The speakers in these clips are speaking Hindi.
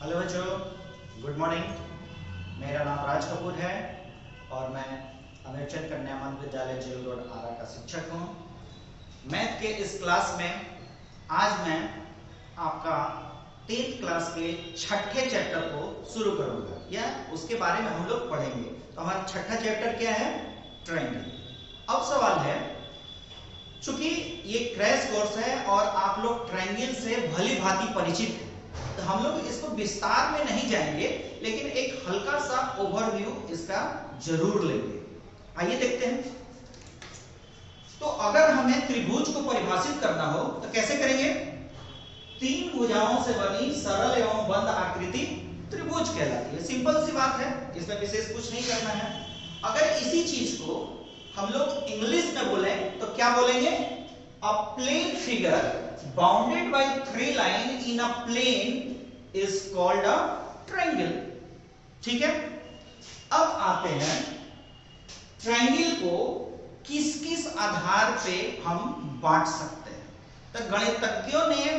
हेलो बच्चों, गुड मॉर्निंग। मेरा नाम राज कपूर है और मैं अमेरचंद कन्या मध्य विद्यालय जेल रोड आरा का शिक्षक हूँ। मैथ के इस क्लास में आज मैं आपका 10th क्लास के छठे चैप्टर को शुरू करूंगा या उसके बारे में हम लोग पढ़ेंगे। तो हमारा छठा चैप्टर क्या है? ट्रायंगल। अब सवाल है, चूंकि ये क्रैश कोर्स है और आप लोग ट्रायंगल से भली भांति परिचित हैं, तो हम लोग इसको विस्तार में नहीं जाएंगे, लेकिन एक हल्का सा ओवरव्यू इसका जरूर लेंगे। आइए देखते हैं। तो अगर हमें त्रिभुज को परिभाषित करना हो तो कैसे करेंगे? तीन भुजाओं से बनी सरल एवं बंद आकृति त्रिभुज कहलाती है। सिंपल सी बात है, इसमें विशेष कुछ नहीं करना है। अगर इसी चीज को हम लोग इंग्लिश में बोले तो क्या बोलेंगे? A plane figure bounded by three line in a plane is called a triangle। ठीक है, अब आते हैं ट्रायंगल को किस किस आधार पे हम बांट सकते हैं। तो गणितज्ञों ने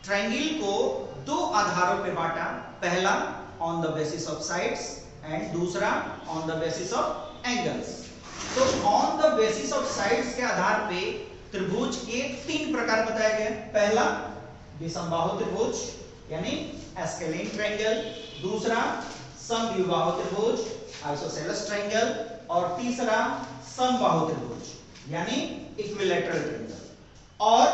ट्रायंगल को दो आधारों पे बांटा। पहला on the basis of sides and दूसरा on the basis of angles. तो on the basis of sides के आधार पे त्रिभुज के तीन प्रकार बताए गए। पहला विषमबाहु त्रिभुज यानी एस्केलिन ट्रायंगल, दूसरा समद्विबाहु त्रिभुज आइसोसेलेस ट्रायंगल और तीसरा समबाहु त्रिभुज यानी इक्विलैटरल ट्रायंगल। और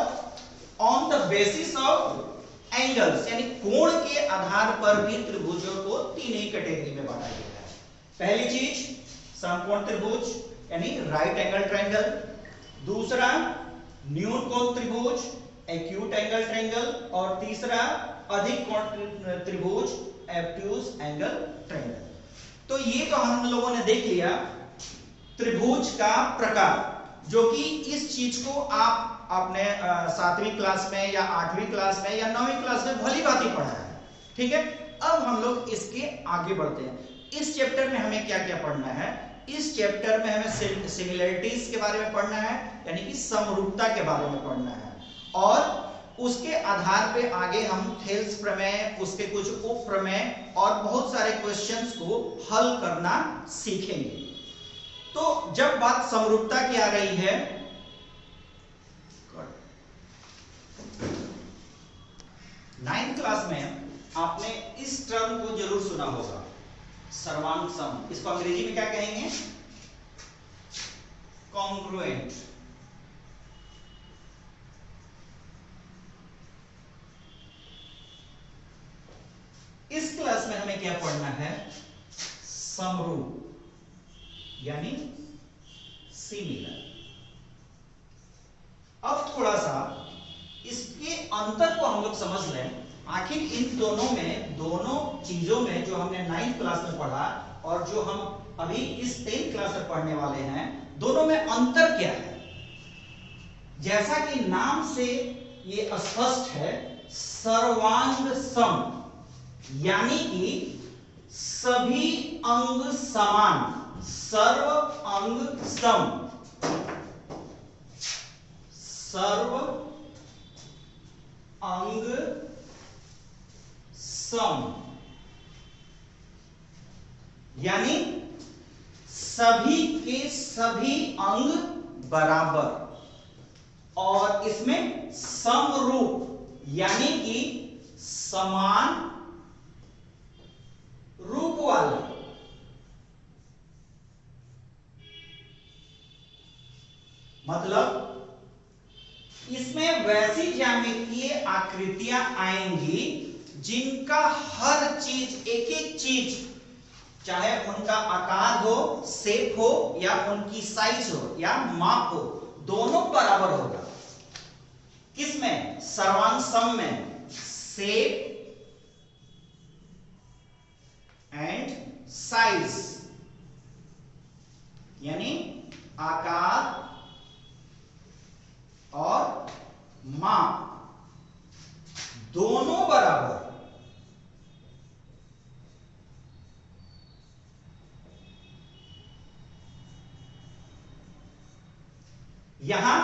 on the basis of angles यानी कोण के आधार पर भी त्रिभुजों को तीन ही कैटेगरी में बांटा गया है। पहली चीज समकोण त्रिभुज यानी राइट एंगल ट्रायंगल, दूसरा न्यून कोण त्रिभुज एक्यूट एंगल ट्रायंगल और तीसरा अधिक कोण त्रिभुज ऑब्ट्यूज एंगल ट्रायंगल। तो ये तो हम लोगों ने देख लिया त्रिभुज का प्रकार, जो कि इस चीज को आप अपने 7वीं क्लास में या 8वीं क्लास में या 9वीं क्लास में भली भांति पढ़ा है। ठीक है, अब हम लोग इसके आगे बढ़ते हैं। इस चैप्टर में हमें क्या क्या पढ़ना है? इस चैप्टर में हमें सिमिलरिटीज के बारे में पढ़ना है, यानी कि समरूपता के बारे में पढ़ना है, और उसके आधार पे आगे हम थेल्स प्रमेय, उसके कुछ उप प्रमेय और बहुत सारे क्वेश्चंस को हल करना सीखेंगे। तो जब बात समरूपता की आ रही है, 9th क्लास में आपने इस टर्म को जरूर सुना होगा, सर्वांग सम। इसको अंग्रेजी में क्या कहेंगे? कॉन्ग्रुएंट। इस क्लास में हमें क्या पढ़ना है? समरूप यानी सिमिलर। अब थोड़ा सा इसके अंतर को हम लोग समझ लें। आखिर इन दोनों चीजों में जो हमने 9th क्लास में पढ़ा और जो हम अभी इस 10th क्लास में पढ़ने वाले हैं, दोनों में अंतर क्या है? जैसा कि नाम से ये स्पष्ट है, सर्वांग सम यानी कि सभी अंग समान, सर्व अंग सम, सर्व अंग सम यानी सभी के सभी अंग बराबर, और इसमें समरूप यानी कि समान रूप वाले। मतलब इसमें वैसी ज्यामितीय आकृतियां आएंगी जिनका हर चीज, एक एक चीज, चाहे उनका आकार हो, शेप हो या उनकी साइज हो या माप हो, दोनों बराबर होगा। किसमें? सर्वांग सम में शेप एंड साइज यानी आकार और माप दोनों बराबर। यहां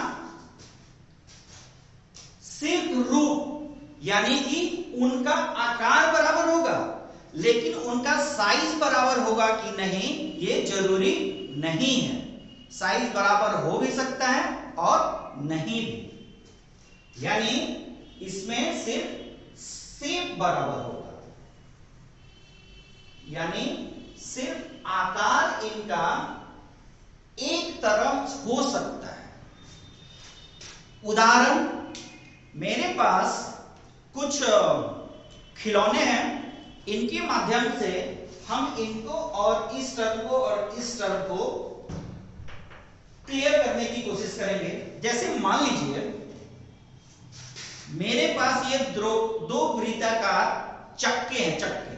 सिर्फ रूप यानी कि उनका आकार बराबर होगा। लेकिन उनका साइज बराबर होगा कि नहीं ये जरूरी नहीं है। साइज बराबर हो भी सकता है और नहीं भी, यानी इसमें सिर्फ शेप बराबर होगा, यानी सिर्फ आकार इनका एक तरफ हो सकता है। उदाहरण, मेरे पास कुछ खिलौने हैं, इनके माध्यम से हम इनको और इस टर्म को और इस टर्म को क्लियर करने की कोशिश करेंगे। जैसे मान लीजिए मेरे पास ये दो वृत्ताकार चक्के हैं, चक्के।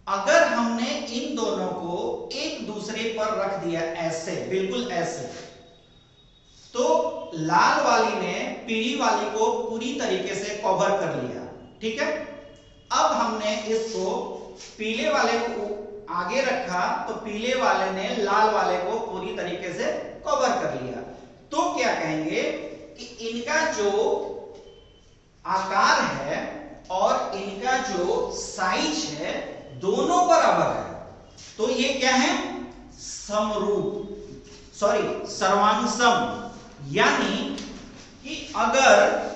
अगर हमने इन दोनों को एक दूसरे पर रख दिया ऐसे, बिल्कुल ऐसे, तो लाल वाली ने पीली वाली को पूरी तरीके से कवर कर लिया, ठीक है। अब हमने इसको पीले वाले को आगे रखा तो पीले वाले ने लाल वाले को पूरी तरीके से कवर कर लिया। तो क्या कहेंगे कि इनका जो आकार है और इनका जो साइज है दोनों बराबर है। तो ये क्या है? समरूप, सॉरी सर्वांगसम। यानी कि अगर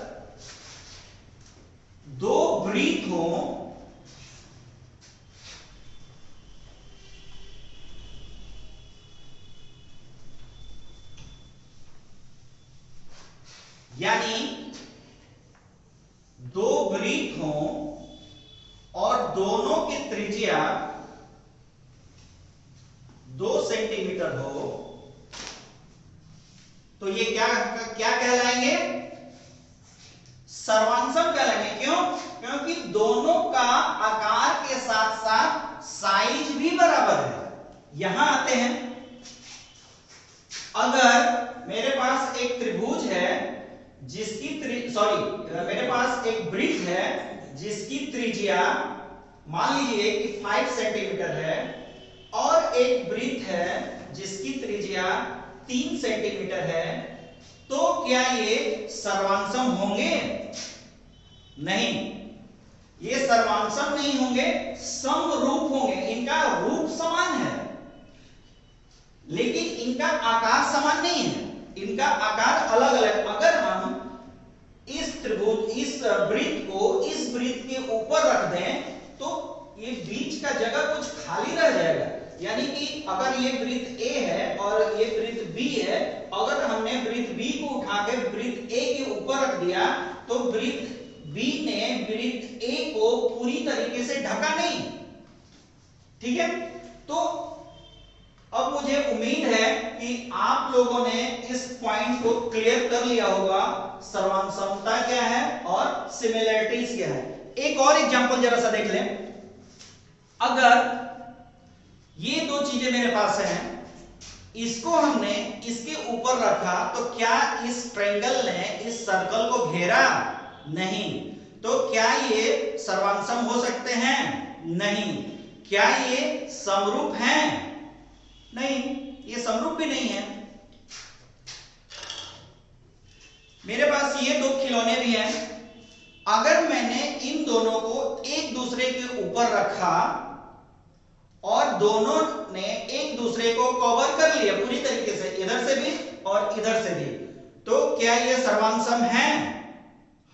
दो वृत्त हो, यानी दो वृत्त हो और दोनों की त्रिज्या 2 सेंटीमीटर हो, तो ये क्या क्या कहलाएंगे? सर्वांगसम कहलाएंगे। क्यों? क्योंकि दोनों का आकार के साथ साथ साइज भी बराबर है। यहां आते हैं, अगर मेरे पास एक त्रिभुज है जिसकी मेरे पास एक वृत्त है जिसकी त्रिज्या मान लीजिए कि 5 सेंटीमीटर है और एक वृत्त है जिसकी त्रिज्या 3 सेंटीमीटर है, तो क्या ये सर्वांगसम होंगे? नहीं, ये सर्वांगसम नहीं होंगे, समरूप होंगे। इनका रूप समान है लेकिन इनका आकार समान नहीं है, इनका आकार अलग अलग। अगर हम इस त्रिभुज, इस वृत्त को इस वृत्त के ऊपर रख दें तो ये बीच का जगह कुछ खाली रह जाएगा। यानी कि अगर ये वृत्त A है और ये वृत्त B है, अगर हमने वृत्त B को उठा के वृत्त A के ऊपर रख दिया तो वृत्त B ने वृत्त A को पूरी तरीके से ढका नहीं, ठीक है। तो अब मुझे उम्मीद है कि आप लोगों ने इस पॉइंट को क्लियर कर लिया होगा, सर्वांगसमता क्या है और सिमिलरिटीज क्या है। एक और एग्जांपल जरा सा देख लें। अगर ये दो चीजें मेरे पास हैं, इसको हमने इसके ऊपर रखा तो क्या इस ट्रायंगल ने इस सर्कल को घेरा? नहीं। तो क्या ये सर्वांगसम हो सकते हैं? नहीं। क्या ये समरूप हैं? नहीं, ये समरूप भी नहीं है। मेरे पास ये दो खिलौने भी हैं, अगर मैंने इन दोनों को एक दूसरे के ऊपर रखा और दोनों ने एक दूसरे को कवर कर लिया पूरी तरीके से, इधर से भी और इधर से भी, तो क्या ये सर्वांगसम हैं?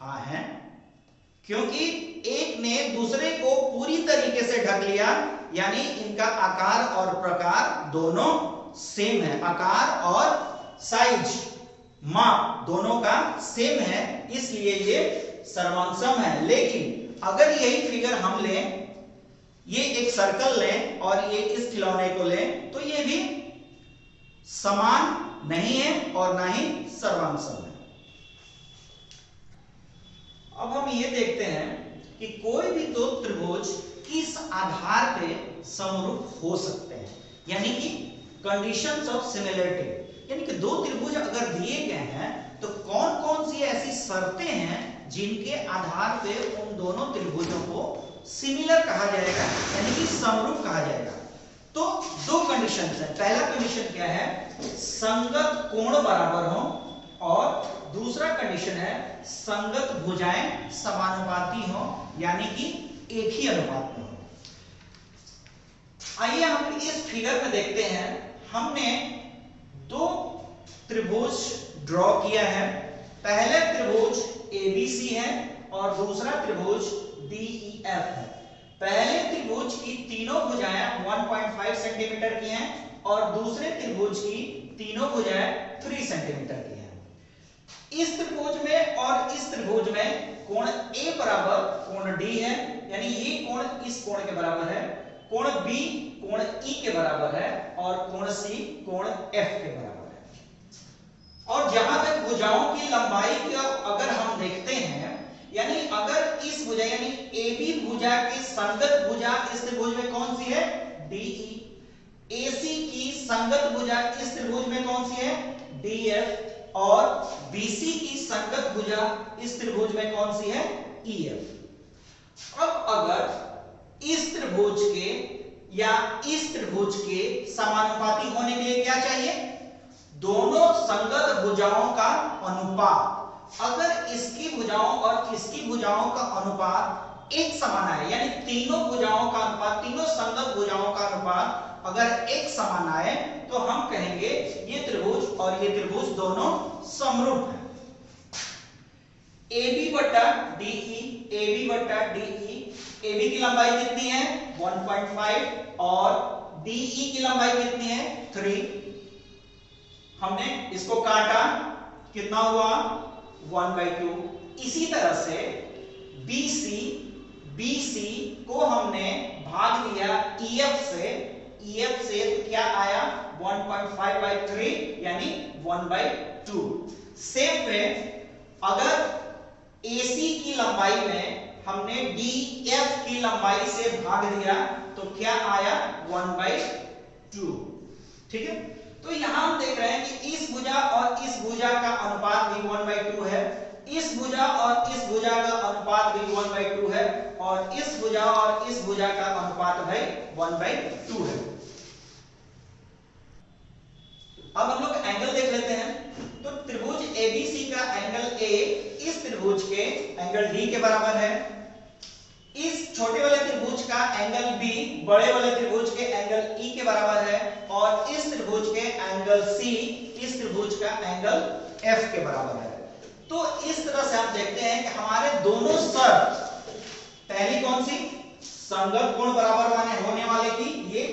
हाँ है, क्योंकि एक ने दूसरे को पूरी तरीके से ढक लिया, यानी इनका आकार और प्रकार दोनों सेम है। आकार और साइज, माप दोनों का सेम है, इसलिए ये सर्वांगसम है। लेकिन अगर यही फिगर हम लें, ये एक सर्कल लें और ये इस खिलौने को लें, तो ये भी समान नहीं है और ना ही सर्वांगसम है। अब हम ये देखते हैं कि कोई भी दो त्रिभुज किस आधार पे समरूप हो सकते हैं, यानी कि कंडीशंस ऑफ सिमिलरिटी। यानी कि दो त्रिभुज अगर दिए गए हैं तो कौन कौन सी ऐसी शर्तें हैं जिनके आधार पे उन दोनों त्रिभुजों को सिमिलर कहा जाएगा, यानी कि समरूप कहा जाएगा। तो दो कंडीशंस है। पहला कंडीशन क्या है? संगत कोण बराबर हो, और दूसरा कंडीशन है संगत भुजाएं समानुपाती हो, यानी कि एक ही अनुपात में हो। आइए हम इस फिगर में देखते हैं, हमने दो त्रिभुज ड्रॉ किया है। पहले त्रिभुज ABC है और दूसरा त्रिभुज DEF है। पहले त्रिभुज की तीनों भुजाएं 1.5 सेंटीमीटर की हैं और दूसरे त्रिभुज की तीनों भुजाएं 3 सेंटीमीटर की हैं। इस त्रिभुज में और इस त्रिभुज में कोण A बराबर कोण D है, यानी ये कोण इस कोण के बराबर है, कोण B कोण E के बराबर है और कोण C कोण F के बराबर है। और जहां तक भुजाओं की लंबाई की अगर हम देखते हैं, यानी अगर इस भुजा यानी AB भुजा की संगत भुजा इस त्रिभुज में कौन सी है? DE। AC की संगत भुजा इस त्रिभुज में कौन सी है? DF। और BC की संगत भुजा इस त्रिभुज में कौन सी है? EF। अब अगर इस त्रिभुज के या इस त्रिभुज के समानुपाती होने के लिए क्या चाहिए? दोनों संगत भुजाओं का अनुपात। अगर इसकी भुजाओं और इसकी भुजाओं का अनुपात एक समान आए, यानी तीनों भुजाओं का अनुपात, तीनों संगत भुजाओं का अनुपात अगर एक समान आए, तो हम कहेंगे ये त्रिभुज और ये त्रिभुज दोनों समरूप हैं। AB बटा DE, AB बटा DE, AB की लंबाई कितनी है? 1.5 और DE की लंबाई कितनी है? 3। हमने इसको काटा, कितना हुआ? 1/2। इसी तरह से BC को हमने भाग दिया EF से, तो क्या आया? 1.5/3 यानी 1/2। सेम वे अगर AC की लंबाई में हमने DF की लंबाई से भाग दिया तो क्या आया? 1/2। ठीक है, तो यहां हम देख रहे हैं कि इस भुजा और इस भुजा का अनुपात भी 1/2 है, इस भुजा और इस भुजा का अनुपात भी 1/2 है और इस भुजा और इस भुजा का अनुपात भी 1/2 है। अब हम लोग एंगल देख लेते हैं। तो त्रिभुज ABC का एंगल A इस त्रिभुज के एंगल D के बराबर है। इस छोटे वाले त्रिभुज का एंगल B बड़े वाले त्रिभुज के एंगल E के बराबर है और इस त्रिभुज के एंगल C इस त्रिभुज का एंगल F के बराबर है। तो इस तरह से आप देखते हैं कि हमारे दोनों शर्त, पहली कौन सी? संगत कोण बराबर माने होने वाले की ये,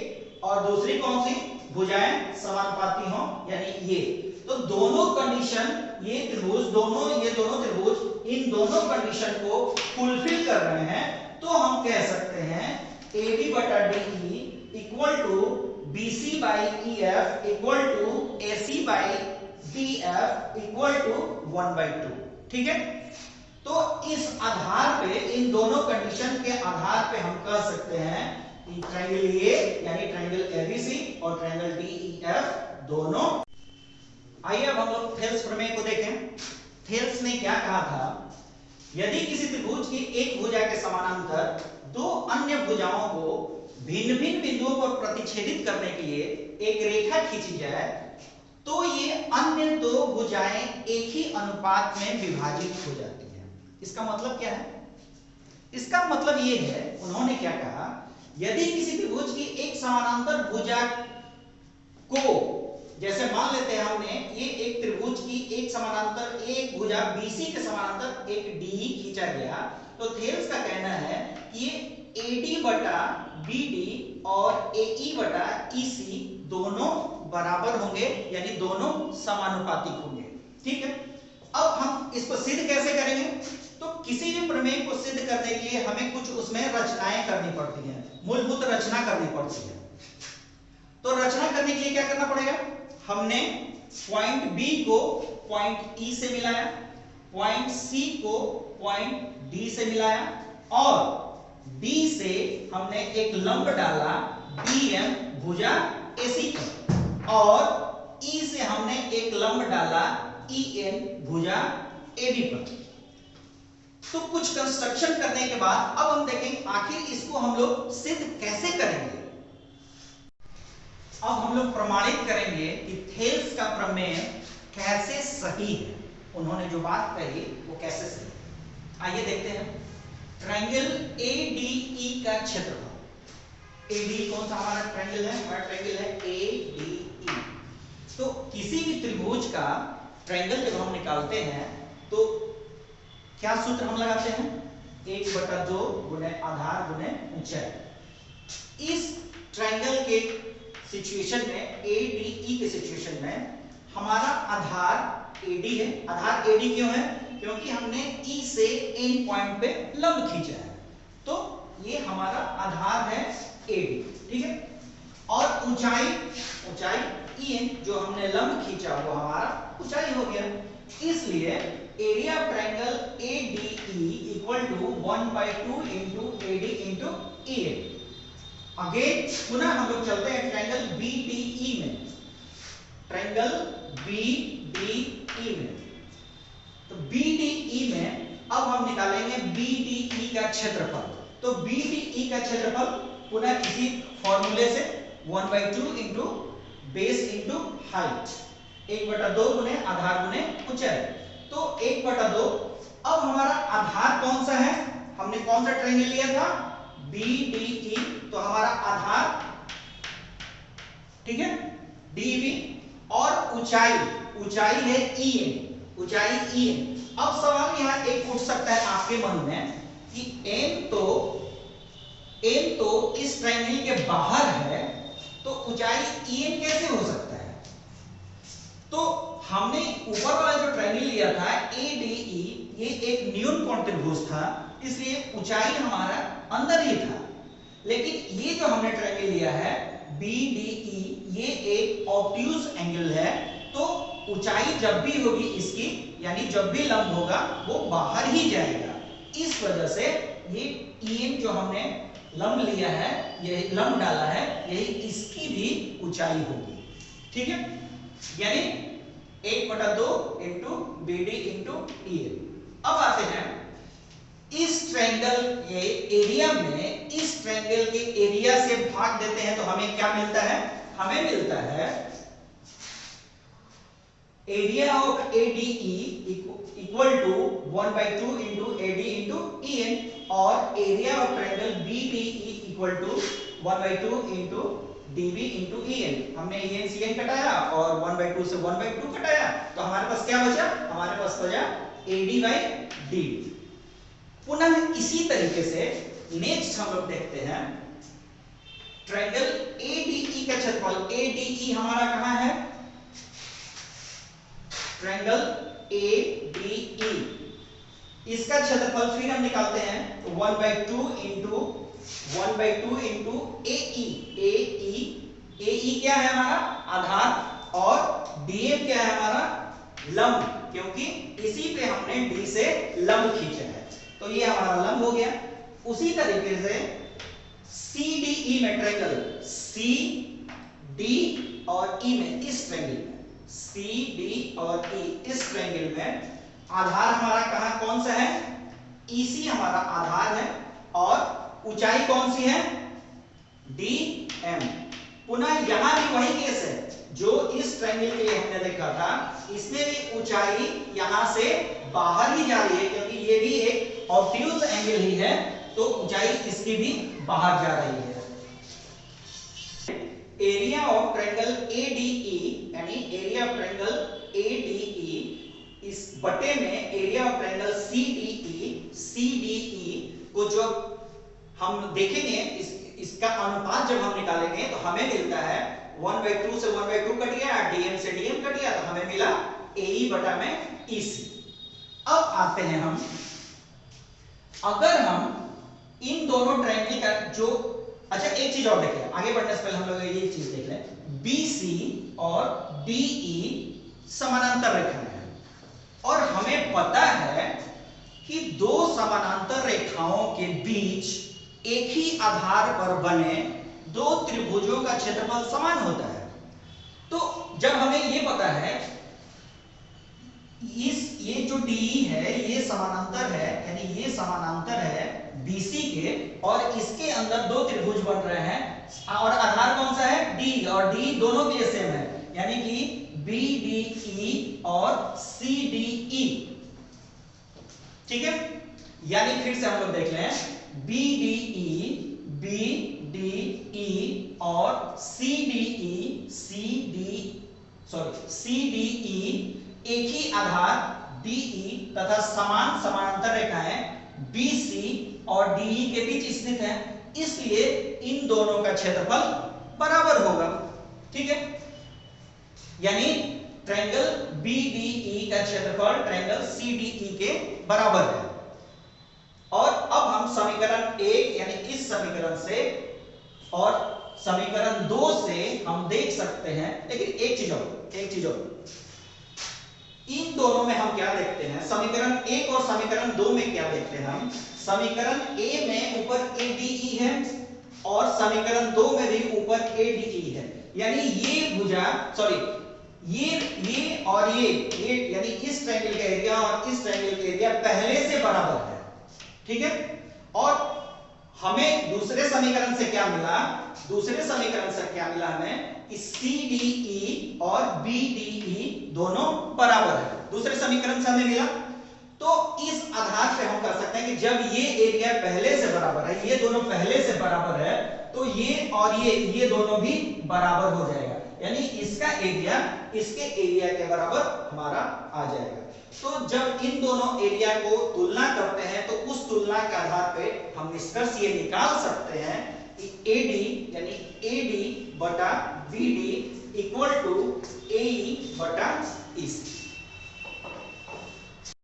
और दूसरी कौन सी? भुजाएं समानुपाती हो यानी ये। तो दोनों कंडीशन, ये त्रिभुज दोनों, ये दोनों त्रिभुज इन दोनों कंडीशन को फुलफिल कर रहे हैं, तो हम कह सकते हैं AB बटा DE equal to BC by EF equal to AC by DF equal to 1/2। ठीक है, तो इस आधार पे, इन दोनों कंडीशन के आधार पे हम कह सकते हैं कि ट्रायंगल A यानी ट्रायंगल ABC और ट्रायंगल DEF दोनों। आइए अब हम लोग थेल्स प्रमेय को देखें। थेल्स ने क्या कहा था? यदि किसी त्रिभुज की एक भुजा के समानांतर दो अन्य भुजाओं को भिन्न भिन्न बिंदुओं पर प्रतिच्छेदित करने के लिए एक रेखा खींची जाए, तो ये अन्य दो भुजाएं एक ही अनुपात में विभाजित हो जाती हैं। इसका मतलब क्या है? इसका मतलब ये है, उन्होंने क्या कहा, यदि किसी त्रिभुज की एक समानांतर भुजा को, जैसे मान लेते हैं हमने ये एक त्रिभुज की एक समानांतर एक भुजा BC के समानांतर एक DE खींचा गया, तो थेल्स का कहना है कि ये AD बटा BD और AE बटा EC दोनों बराबर होंगे, यानी दोनों समानुपातिक होंगे। ठीक है, अब हम इसको सिद्ध कैसे करेंगे? तो किसी भी प्रमेय को सिद्ध करने के लिए हमें कुछ उसमें रचनाएं करनी पड़ती हैं, मूलभूत रचना करनी पड़ती है। तो रचना करने के लिए क्या करना पड़ेगा? हमने पॉइंट B को पॉइंट E से मिलाया, पॉइंट C को पॉइंट D से मिलाया और D से हमने एक लंब डाला DM भुजा AC पर और E से हमने एक लंब डाला EN भुजा AB पर। तो कुछ कंस्ट्रक्शन करने के बाद अब हम देखेंगे आखिर इसको हम लोग सिद्ध कैसे करेंगे। अब हम लोग प्रमाणित करेंगे कि थेल्स का प्रमेय कैसे सही है, उन्होंने जो बात कही वो कैसे सही है। आइए देखते हैं। ट्रायंगल ADE का क्षेत्रफल, एडी कौन सा हमारा ट्रायंगल है? हमारा ट्रायंगल है एडीई। तो किसी भी त्रिभुज का ट्रायंगल जब हम निकालते हैं तो क्या सूत्र हम लगाते हैं? 1/2 गुणे आधार गुणे ऊंचाई। इस ट्रायंगल के सिचुएशन में, एडीई के सिचुएशन में, हमारा आधार एडी है। आधार एडी क्यों है? क्योंकि हमने ई से एन पॉइंट पे लंब खींचा है, तो ये हमारा आधार है एडी, ठीक है। और ऊंचाई, ऊंचाई ई एन जो हमने लंब खींचा वो हमारा ऊंचाई हो गया। इसलिए area of triangle ADE equal to 1/2 into AD into E N. Again पुनः हम लोग चलते हैं ट्रायंगल बीडीई में, ट्रायंगल बीडीई में। तो बीडीई में अब हम निकालेंगे बीडीई का क्षेत्रफल। तो बीडीई का क्षेत्रफल पुनः किसी फॉर्मूले से 1/2 इंटू बेस इंटू हाइट, 1/2 गुने आधार गुने ऊंचाई। तो 1/2। अब हमारा आधार कौन सा है? हमने कौन सा ट्रायंगल लिया था? बीडीई। तो हमारा आधार, ठीक है, डीबी, और ऊंचाई, ऊंचाई है ई एन, ऊंचाई ई एन। अब सवाल यहां एक उठ सकता है आपके मन में कि एन तो इस ट्रायंगल के बाहर है, तो ऊंचाई ई एन कैसे हो सकता है? तो हमने ऊपर वाला जो ट्रायंगल लिया था एडीई, ये एक न्यून कोण त्रिभुज था, इसलिए ऊंचाई हमारा अंदर ही था। लेकिन ये जो हमने ट्रायंगल लिया है बीडीई, ये एक ऑब्ट्यूज एंगल है, तो ऊंचाई जब भी होगी इसकी, यानी जब भी लंब होगा वो बाहर ही जाएगा। इस वजह से ये ई जो हमने लंब लिया है, ये लंब डाला है, यही इसकी भी ऊंचाई होगी, ठीक है। यानी 1/2 इंटू बीडी इंटू ई। अब आते हैं इस ट्रायंगल के एरिया में, इस ट्रायंगल के एरिया से भाग देते हैं तो हमें क्या मिलता है? हमें मिलता है area of ADE equal to 1/2 into AD into E N, और area of triangle BDE equal to 1/2 into DB into E N. हमने ई एन सी एन कटाया और 1/2 से 1/2 कटाया, तो हमारे पास क्या बचा? हमारे पास बचा एडी बाई डी। पुनः इसी तरीके से नेक्स्ट हम लोग देखते हैं ट्रायंगल एडीई का क्षेत्रफल। एडीई हमारा कहां है? ट्रायंगल एडीई, इसका क्षेत्रफल फिर हम निकालते हैं, तो 1/2 इंटू एई। एई क्या है? हमारा आधार, और डीएम क्या है? हमारा लंब, क्योंकि इसी पे हमने डी से लंब खींचा है, तो ये हमारा लंब हो गया। उसी तरीके से सीडीई में, ट्रायंगल सी डी और ई में, इस ट्रायंगल में सी डी और ई, इस ट्रायंगल में आधार हमारा कहां कौन सा है? ईसी हमारा आधार है, और ऊंचाई कौन सी है? D M. पुनः यहां भी वही केस है जो इस ट्रायंगल के लिए हमने देखा था, इसमें भी ऊंचाई यहां से बाहर ही जा रही है, क्योंकि ये भी एक ऑब्ट्यूज एंगल ही है, तो ऊंचाई इसकी भी बाहर जा रही है। एरिया ऑफ ट्रायंगल एडीई, यानी एरिया ऑफ ट्रायंगल एडीई, इस बटे में एरिया ऑफ ट्रायंगल सीडीई को जो हम देखेंगे, इसका अनुपात जब हम निकालेंगे तो हमें मिलता है 1/2 से 1/2 कट गया, डीएम से डीएम कट गया, तो हमें मिला एई बटा में ईसी। अब आते हैं हम, अगर हम इन दोनों ट्रायंगल का जो, अच्छा एक चीज और देखें, आगे बढ़ने से पहले हम लोग ये चीज देख लें, बीसी और डीई समानांतर रेखाएं हैं, और हमें पता है कि दो समानांतर रेखाओं के बीच एक ही आधार पर बने दो त्रिभुजों का क्षेत्रफल समान होता है। तो जब हमें ये पता है ये जो DE है ये समानांतर है, यानी ये समानांतर है BC के, और इसके अंदर दो त्रिभुज बन रहे हैं, और आधार कौन सा है? D, और D दोनों के लिए सेम है, यानी कि BDE और CDE, ठीक है। यानी फिर से हम लोग देख लें, BDE BDE CDE एक ही आधार DE तथा समान समानांतर रेखाएं BC और DE के बीच स्थित है, इसलिए इन दोनों का क्षेत्रफल बराबर होगा। ठीक है, यानी ट्रायंगल BDE का क्षेत्रफल ट्रायंगल CDE के बराबर है। और अब हम समीकरण 1 यानी इस समीकरण से और समीकरण 2 से हम देख सकते हैं, लेकिन एक चीज और इन दोनों में हम क्या देखते हैं, समीकरण 1 और समीकरण 2 में क्या देखते हैं हम, समीकरण A में ऊपर ADE है और समीकरण 2 में भी ऊपर ADE है, यानी ये भुजा ये और ये यानी इस ट्रायंगल का एरिया और इस ट्रायंगल का एरिया पहले से बराबर है। ठीक है, और हमें दूसरे समीकरण से क्या मिला, हमें कि CDE और BDE दोनों बराबर है, दूसरे समीकरण से हमें मिला। तो इस आधार पे हम कर सकते हैं कि जब ये एरिया पहले से बराबर है, ये दोनों पहले से बराबर है, तो ये और ये दोनों भी बराबर हो जाएगा, यानी इसका एरिया इसके एरिया के बराबर हमारा आ जाएगा। तो जब इन दोनों एरिया को तुलना करते हैं, तो उस तुलना के आधार पे हम निष्कर्ष ये निकाल सकते हैं कि AD यानी AD बटा BD इक्वल टू AE बटा EC।